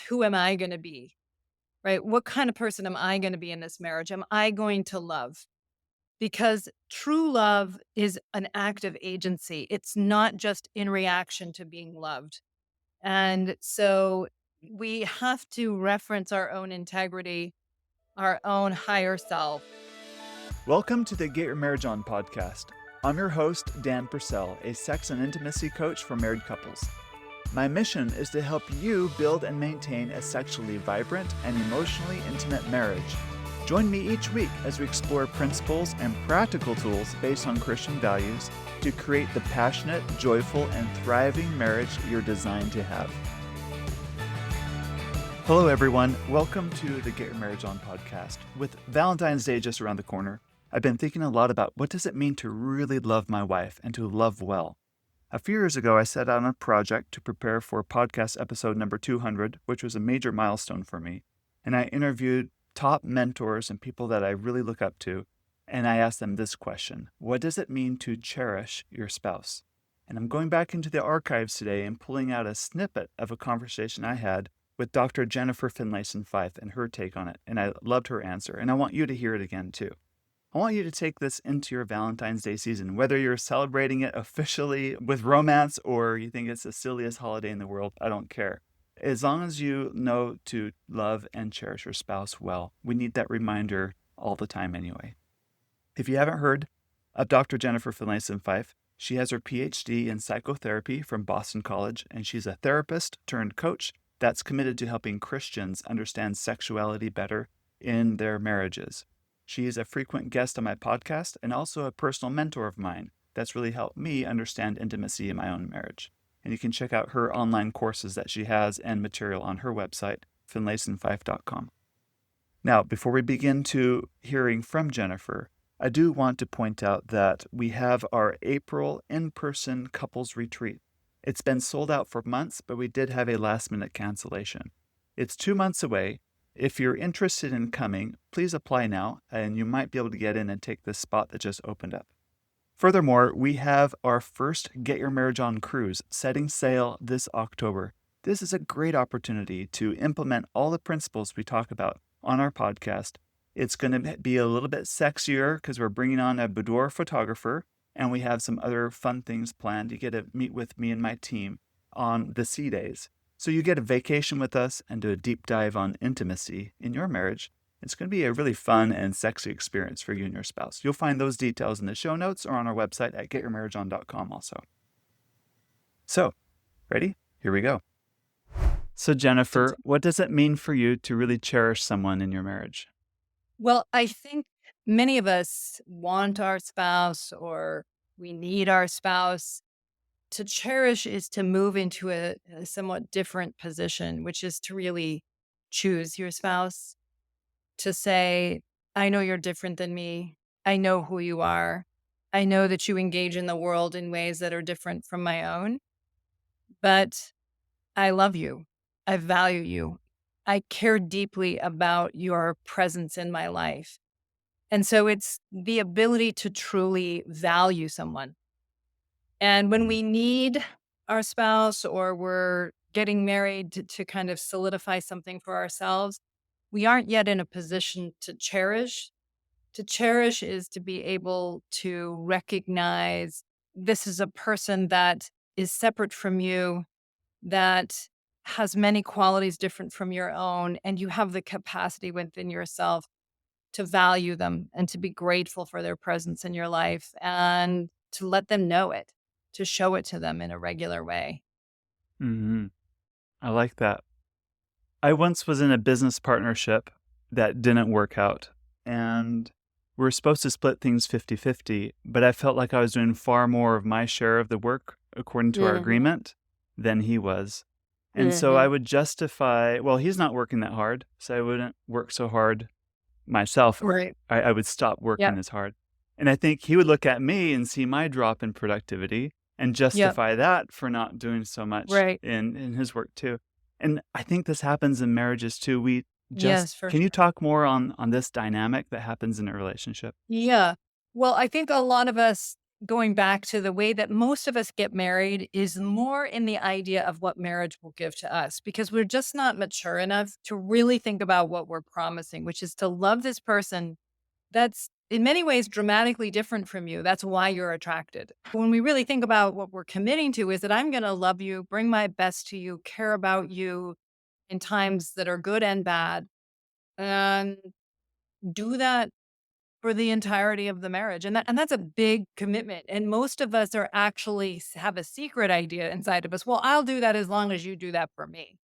who am I going to be? Right? What kind of person am I going to be in this marriage? Am I going to love? Because true love is an act of agency. It's not just in reaction to being loved. And so we have to reference our own integrity, our own higher self. Welcome to the Get Your Marriage On podcast. I'm your host, Dan Purcell, a sex and intimacy coach for married couples. My mission is to help you build and maintain a sexually vibrant and emotionally intimate marriage. Join me each week as we explore principles and practical tools based on Christian values to create the passionate, joyful, and thriving marriage you're designed to have. Hello, everyone. Welcome to the Get Your Marriage On podcast. With Valentine's Day just around the corner, I've been thinking a lot about what does it mean to really love my wife and to love well. A few years ago, I set out on a project to prepare for podcast episode number 200, which was a major milestone for me. And I interviewed top mentors and people that I really look up to. And I asked them this question: what does it mean to cherish your spouse? And I'm going back into the archives today and pulling out a snippet of a conversation I had with Dr. Jennifer Finlayson-Fife and her take on it. And I loved her answer. And I want you to hear it again, too. I want you to take this into your Valentine's Day season, whether you're celebrating it officially with romance or you think it's the silliest holiday in the world. I don't care. As long as you know to love and cherish your spouse well, we need that reminder all the time anyway. If you haven't heard of Dr. Jennifer Finlayson-Fife, she has her PhD in psychotherapy from Boston College, and she's a therapist turned coach that's committed to helping Christians understand sexuality better in their marriages. She is a frequent guest on my podcast and also a personal mentor of mine that's really helped me understand intimacy in my own marriage. And you can check out her online courses that she has and material on her website, finlaysonfife.com. Now, before we begin to hearing from Jennifer, I do want to point out that we have our April in-person couples retreat. It's been sold out for months, but we did have a last-minute cancellation. It's 2 months away. If you're interested in coming, please apply now, and you might be able to get in and take this spot that just opened up. Furthermore, we have our first Get Your Marriage On cruise setting sail this October. This is a great opportunity to implement all the principles we talk about on our podcast. It's going to be a little bit sexier because we're bringing on a boudoir photographer, and we have some other fun things planned. You get to meet with me and my team on the sea days. So you get a vacation with us and do a deep dive on intimacy in your marriage. It's going to be a really fun and sexy experience for you and your spouse. You'll find those details in the show notes or on our website at getyourmarriageon.com also. So, ready? Here we go. So Jennifer, what does it mean for you to really cherish someone in your marriage? Well, I think many of us want our spouse or we need our spouse. To cherish is to move into a somewhat different position, which is to really choose your spouse, to say, I know you're different than me. I know who you are. I know that you engage in the world in ways that are different from my own, but I love you. I value you. I care deeply about your presence in my life. And so it's the ability to truly value someone. And when we need our spouse or we're getting married to kind of solidify something for ourselves, we aren't yet in a position to cherish. To cherish is to be able to recognize this is a person that is separate from you, that has many qualities different from your own, and you have the capacity within yourself to value them and to be grateful for their presence in your life and to let them know it, to show it to them in a regular way. Mm-hmm. I like that. I once was in a business partnership that didn't work out, and we were supposed to split things 50-50, but I felt like I was doing far more of my share of the work according to our Mhm. agreement than he was. And so I Mhm. would justify, well, he's not working that hard, so I wouldn't work so hard myself. Right. I would stop working Yep. as hard. And I think he would look at me and see my drop in productivity and Yep. justify that for not doing so much Right. in his work too. And I think this happens in marriages too. Yes, for Can you sure. talk more on this dynamic that happens in a relationship? Yeah. Well, I think a lot of us going back to the way that most of us get married is more in the idea of what marriage will give to us because we're just not mature enough to really think about what we're promising, which is to love this person that's in many ways dramatically different from you. That's why you're attracted. When we really think about what we're committing to is that I'm going to love you, bring my best to you, care about you in times that are good and bad, and do that for the entirety of the marriage, and that's a big commitment, and most of us are actually have a secret idea inside of us, "Well, I'll do that as long as you do that for me.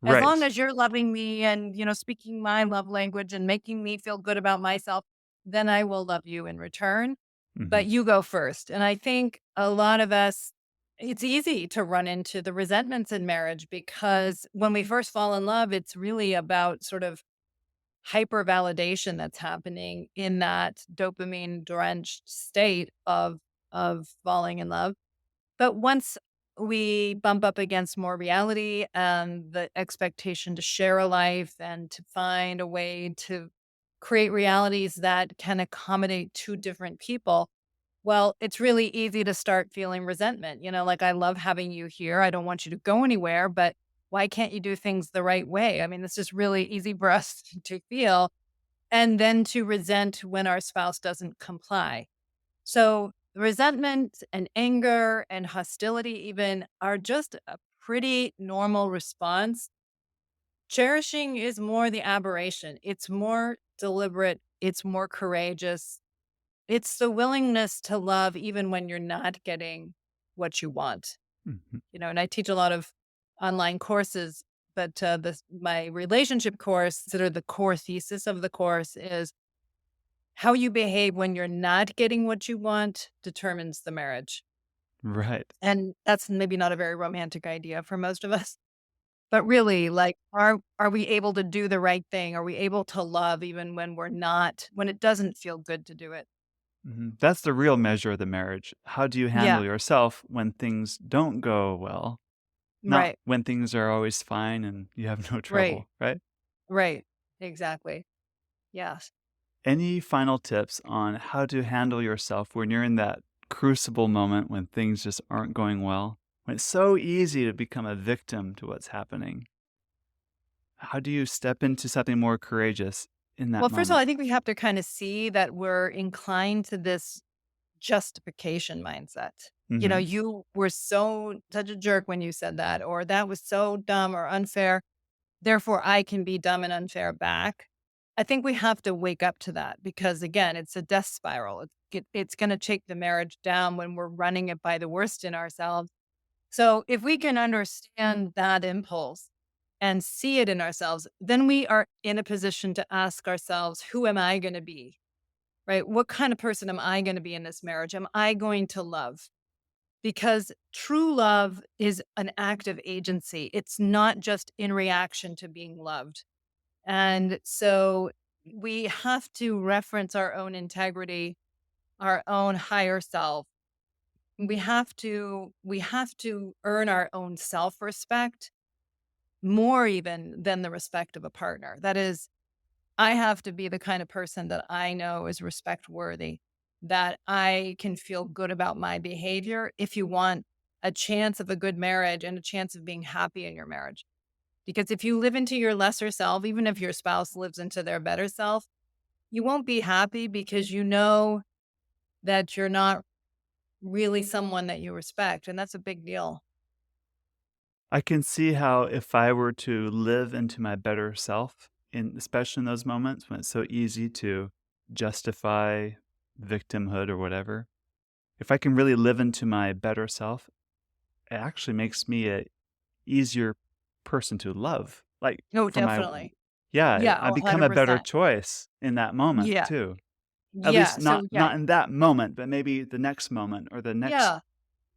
As long Right. as you're loving me and, speaking my love language and making me feel good about myself, then I will love you in return, Hmm. but you go first." And I think a lot of us it's easy to run into the resentments in marriage because when we first fall in love, it's really about sort of hyper validation that's happening in that dopamine drenched state of falling in love. But once we bump up against more reality and the expectation to share a life and to find a way to create realities that can accommodate two different people, well, it's really easy to start feeling resentment. Like, I love having you here. I don't want you to go anywhere, but why can't you do things the right way? I mean, this is really easy for us to feel and then to resent when our spouse doesn't comply. So, resentment and anger and hostility, even, are just a pretty normal response. Cherishing is more the aberration, it's more deliberate, it's more courageous. It's the willingness to love even when you're not getting what you want. Hmm. And I teach a lot of online courses, but my relationship course, sort of the core thesis of the course is how you behave when you're not getting what you want determines the marriage. Right. And that's maybe not a very romantic idea for most of us. But really, like, are we able to do the right thing? Are we able to love even when we're not when it doesn't feel good to do it? That's the real measure of the marriage. How do you Yeah, handle yourself when things don't go well? Not right, when things are always fine and you have no right, trouble, right? right. Exactly. Yes. Any final tips on how to handle yourself when you're in that crucible moment when things just aren't going well? When it's so easy to become a victim to what's happening. How do you step into something more courageous in that Well, first of all, moment? I think we have to kinda see that we're inclined to this justification mindset. Mhm. You were such a jerk when you said that, or that was so dumb or unfair, therefore I can be dumb and unfair back. I think we have to wake up to that because again, it's a death spiral. It's gonna take the marriage down when we're running it by the worst in ourselves. So if we can understand that impulse and see it in ourselves, then we are in a position to ask ourselves, who am I gonna be? Right? What kind of person am I going to be in this marriage? Am I going to love? Because true love is an act of agency. It's not just in reaction to being loved. And so we have to reference our own integrity, our own higher self. We have to earn our own self-respect more even than the respect of a partner. That is, I have to be the kind of person that I know is respect worthy, that I can feel good about my behavior if you want a chance of a good marriage and a chance of being happy in your marriage. Because if you live into your lesser self, even if your spouse lives into their better self, you won't be happy because you know that you're not really someone that you respect. And that's a big deal. I can see how if I were to live into my better self, especially in those moments when it's so easy to justify victimhood or whatever, if I can really live into my better self, it actually makes me a easier person to love. Like No, for my definitely. yeah, Yeah, I become a better 100%. choice in that moment Yeah. too. At Yeah. least So, yeah. not in that moment, but maybe the next moment or the Yeah.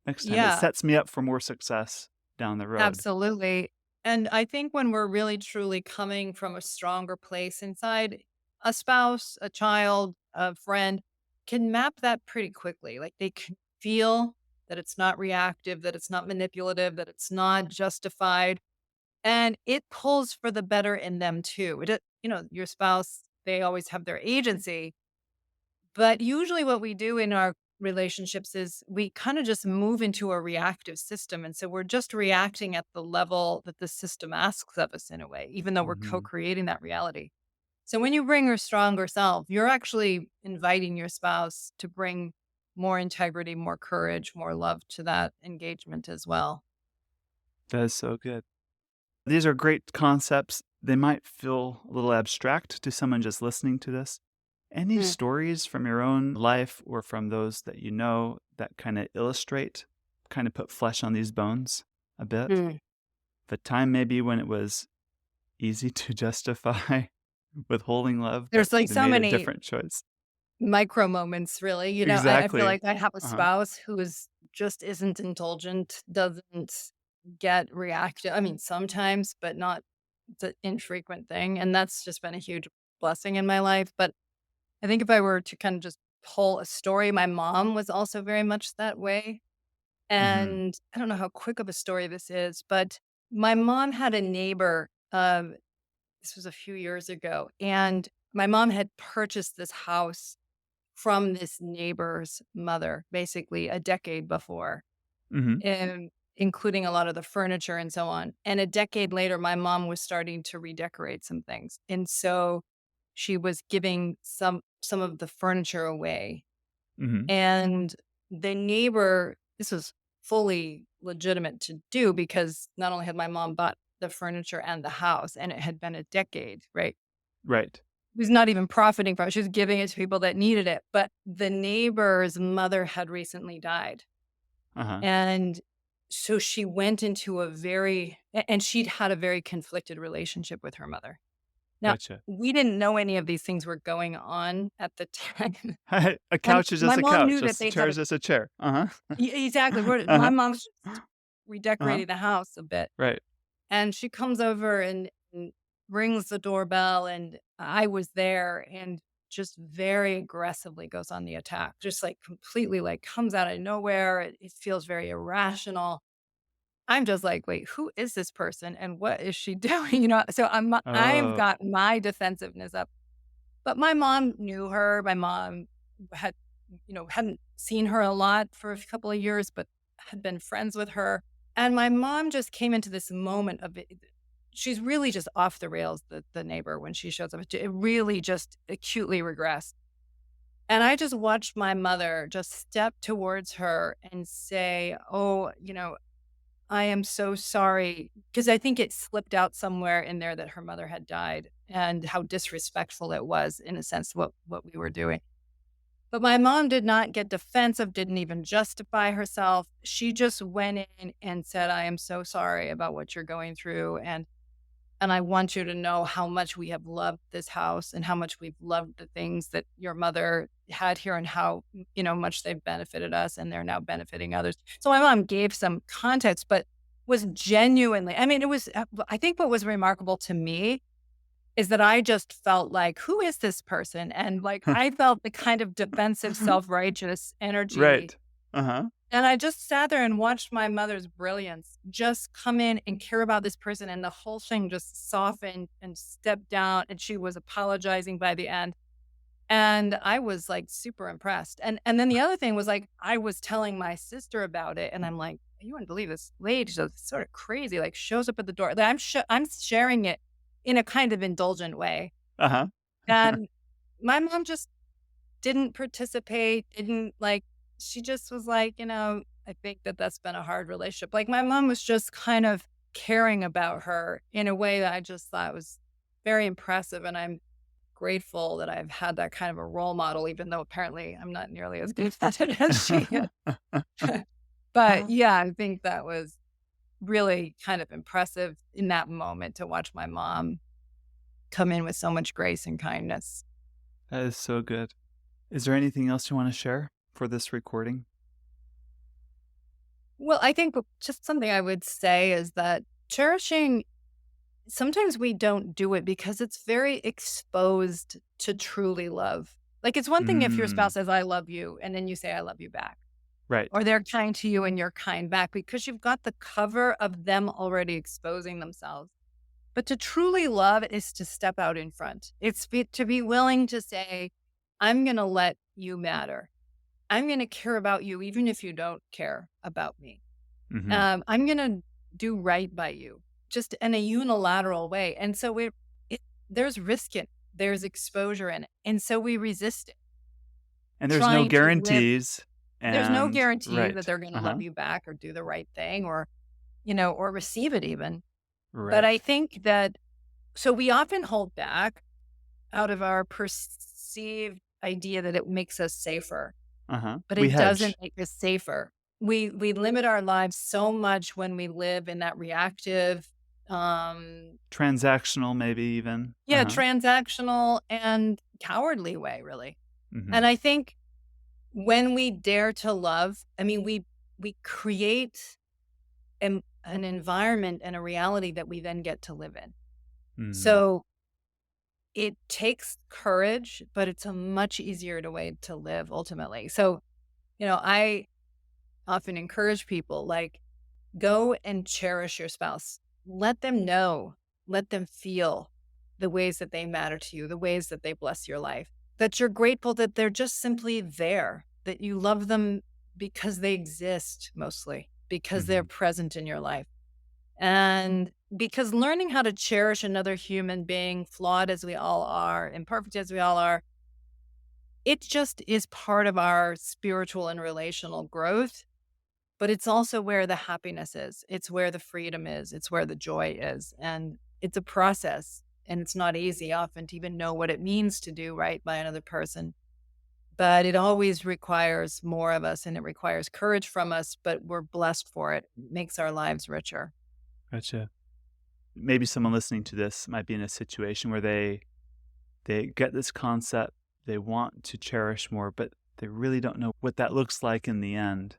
next time. It Yeah. sets me up for more success down the road. Absolutely. And I think when we're really truly coming from a stronger place inside, a spouse, a child, a friend can map that pretty quickly. Like they can feel that it's not reactive, that it's not manipulative, that it's not justified. And it pulls for the better in them too. Your spouse, they always have their agency. But usually what we do in our relationships is we kind of just move into a reactive system. And so we're just reacting at the level that the system asks of us in a way, even though we're co Hmm. creating that reality. So when you bring your stronger self, you're actually inviting your spouse to bring more integrity, more courage, more love to that engagement as well. That is so good. These are great concepts. They might feel a little abstract to someone just listening to this. Any Mm, stories from your own life or from those that you know that kind of illustrate, kind of put flesh on these bones a bit? mm. The time maybe when it was easy to justify withholding love, but There's like they so made a many different choice. micro moments, really. I feel Exactly. like I have a Uh-huh. spouse who is just isn't indulgent, doesn't get reactive. I mean, sometimes, but not it's an infrequent thing. And that's just been a huge blessing in my life. But I think if I were to kind of just pull a story, my mom was also very much that way. Mhm. And I don't know how quick of a story this is, but my mom had a neighbor. This was a few years ago, and my mom had purchased this house from this neighbor's mother, basically a decade before, Mhm. including a lot of the furniture and so on. And a decade later, my mom was starting to redecorate some things, and so she was giving some of the furniture away. Mhm. And the neighbor, this was fully legitimate to do because not only had my mom bought the furniture and the house, and it had been a decade, right? Right. Was not even profiting from it. She was giving it to people that needed it. But the neighbor's mother had recently died. Uh-huh. And so she went into and she'd had a very conflicted relationship with her mother. Now, Gotcha. we didn't know any of these things were going on at the time. A And couch is my just a mom couch, knew that just a they chair had is just a chair. Uh-huh. exactly. My Uh-huh. mom's just Uh-huh. redecorating the house a bit. Right. And she comes over and rings the doorbell, and I was there and just very aggressively goes on the attack, just like completely like comes out of nowhere. It feels very irrational. I'm just like, wait, who is this person and what is she doing? So I've Oh. got my defensiveness up. But my mom knew her. My mom had, hadn't seen her a lot for a couple of years, but had been friends with her. And my mom just came into this moment of it. She's really just off the rails, the neighbor, when she shows up. It really just acutely regressed. And I just watched my mother just step towards her and say, "Oh, I am so sorry." Because I think it slipped out somewhere in there that her mother had died and how disrespectful it was, in a sense, what we were doing. But my mom did not get defensive, didn't even justify herself. She just went in and said, "I am so sorry about what you're going through. And I want you to know how much we have loved this house and how much we've loved the things that your mother had here and how, much they've benefited us and they're now benefiting others." So my mom gave some context, but was genuinely, I mean, I think what was remarkable to me is that I just felt like, who is this person? And like, I felt the kind of defensive, self righteous energy, Right. Uh-huh. and I just sat there and watched my mother's brilliance just come in and care about this person, and the whole thing just softened and stepped down, and she was apologizing by the end. And I was like super impressed. And then the other thing was like I was telling my sister about it, and I'm like, you wouldn't believe this lady. She's sort of crazy, like shows up at the door. Like, I'm sharing it in a kind of indulgent way. Uh-huh. And my mom just didn't participate, didn't like she just was like, I think that that's been a hard relationship. Like, my mom was just kind of caring about her in a way that I just thought was very impressive, and I'm grateful that I've had that kind of a role model, even though apparently I'm not nearly as good at it as she is. But, yeah, I think that was really kind of impressive in that moment to watch my mom come in with so much grace and kindness. That is so good. Is there anything else you wanna share for this recording? Well, I think just something I would say is that cherishing, sometimes we don't do it because it's very exposed to truly love. Like, it's one thing if your Mm. spouse says, "I love you," and then you say, "I love you back," Right. or they're kind to you and you're kind back because you've got the cover of them already exposing themselves. But to truly love is to step out in front. To be willing to say, "I'm going to let you matter." I'm going to care about you even if you don't care about me. Mhm. I'm going to do right by you just in a unilateral way. And so it, there's risk in it, there's exposure in it. And so we resist it, And there's no trying to live. guarantees There's no and guarantee that right. they're going to Uh-huh. love you back or do the right thing or, or receive it even. But I Right. think that so we often hold back out of our perceived idea that it makes us safer, Uh-huh. but We it doesn't hedge. make us safer. We limit our lives so much when we live in that reactive, um, Transactional maybe even. yeah, Uh-huh. transactional and cowardly way, really. And Mhm. I think when we dare to love, I mean, we create an environment and a reality that we then get to live in. Mhm. So it takes courage, but it's a much easier to way to live ultimately. So, I often encourage people like go and cherish your spouse. Let them know, let them feel the ways that they matter to you, the ways that they bless your life, that you're grateful that they're just simply there, that you love them because they exist mostly, because they're Mhm. present in your life. And because learning how to cherish another human being, flawed as we all are, imperfect as we all are, it just is part of our spiritual and relational growth. But it's also where the happiness is. It's where the freedom is. It's where the joy is. And it's a process. And it's not easy often to even know what it means to do right by another person. But it always requires more of us and it requires courage from us, but we're blessed for it. It makes our lives richer. Gotcha. Maybe someone listening to this might be in a situation where they get this concept, they want to cherish more, but they really don't know what that looks like in the end.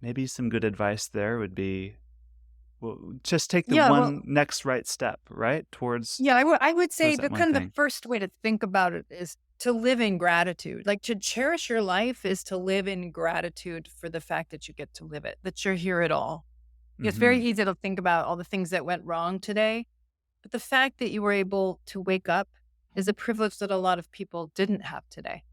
Maybe some good advice there would be, well, just take the Yeah, one well, next right step, right? yeah, I would say Towards that the one kind of the thing. first way to think about it is to live in gratitude. Like to cherish your life is to live in gratitude for the fact that you get to live it, that you're here at all. It's very Mhm. easy to think about all the things that went wrong today, but the fact that you were able to wake up is a privilege that a lot of people didn't have today.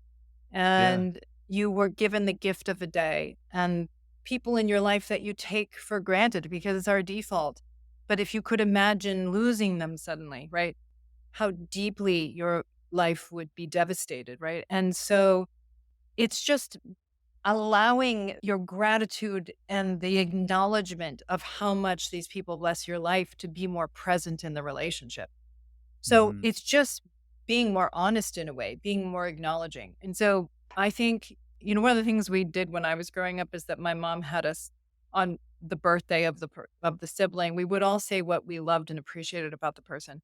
Yeah. And you were given the gift of a day and people in your life that you take for granted because it's our default. But if you could imagine losing them suddenly, right? How deeply your life would be devastated, right? And so it's just allowing your gratitude and the acknowledgement of how much these people bless your life to be more present in the relationship. So Mhm. it's just being more honest in a way, being more acknowledging. And so I think, one of the things we did when I was growing up is that my mom had us on the birthday of the sibling, we would all say what we loved and appreciated about the person.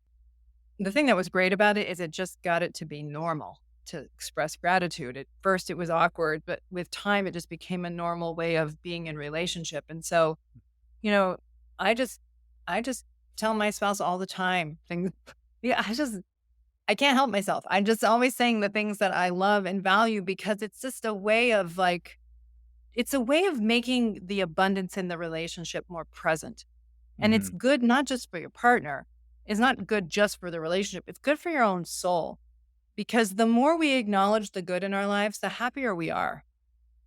The thing that was great about it is it just got it to be normal to express gratitude. At first it was awkward, but with time it just became a normal way of being in relationship. And so, you know, I just I just tell my spouse all the time things. Yeah, I can't help myself. I'm just always saying the things that I love and value because it's just a way of it's a way of making the abundance in the relationship more present. And it's Mhm. good not just for your partner. It's not good just for the relationship. It's good for your own soul because the more we acknowledge the good in our lives, the happier we are.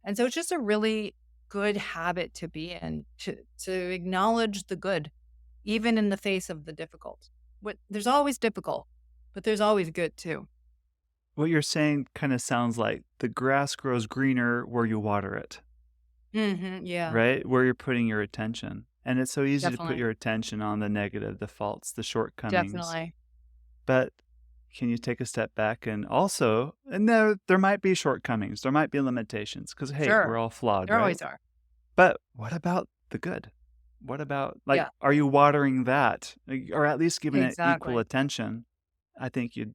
And so it's just a really good habit to be in to acknowledge the good, even in the face of the difficult. There's always difficult, but there's always good too. What you're saying kinda sounds like the grass grows greener where you water it, Yeah, right? Where you're putting your attention. And it's so easy to put definitely. your attention on the negative, the faults, the shortcomings. Definitely. But can you take a step back and also and there might be shortcomings, there might be limitations because hey, we're Sure. all flawed, There right? always are. But what about the good? What about like, Yeah, are you watering that? Like, or at least giving it equal exactly. attention? I think you'd,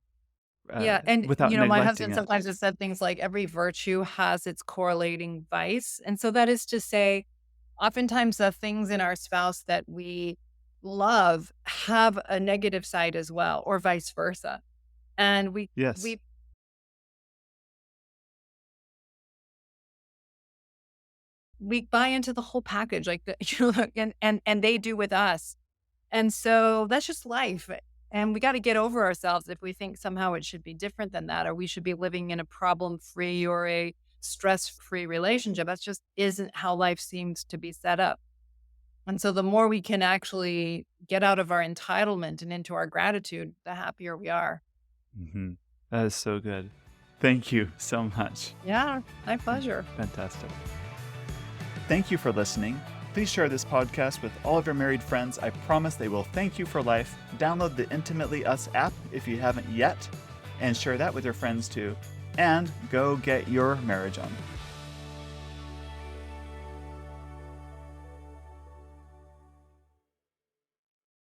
Yeah, and, without my neglecting husband it. sometimes has said things like every virtue has its correlating vice, and so that is to say, oftentimes the things in our spouse that we love have a negative side as well, or vice versa, and we Yes. we we buy into the whole package, like, the and they do with us. And so that's just life. And we got to get over ourselves if we think somehow it should be different than that, or we should be living in a problem free or a stress-free relationship. That's just isn't how life seems to be set up. And so the more we can actually get out of our entitlement and into our gratitude, the happier we are. That is so good. Thank you so much. Yeah, my pleasure. Fantastic. Thank you for listening. Please share this podcast with all of your married friends. I promise they will thank you for life. Download the Intimately Us app if you haven't yet, and share that with your friends too. And go get your marriage on.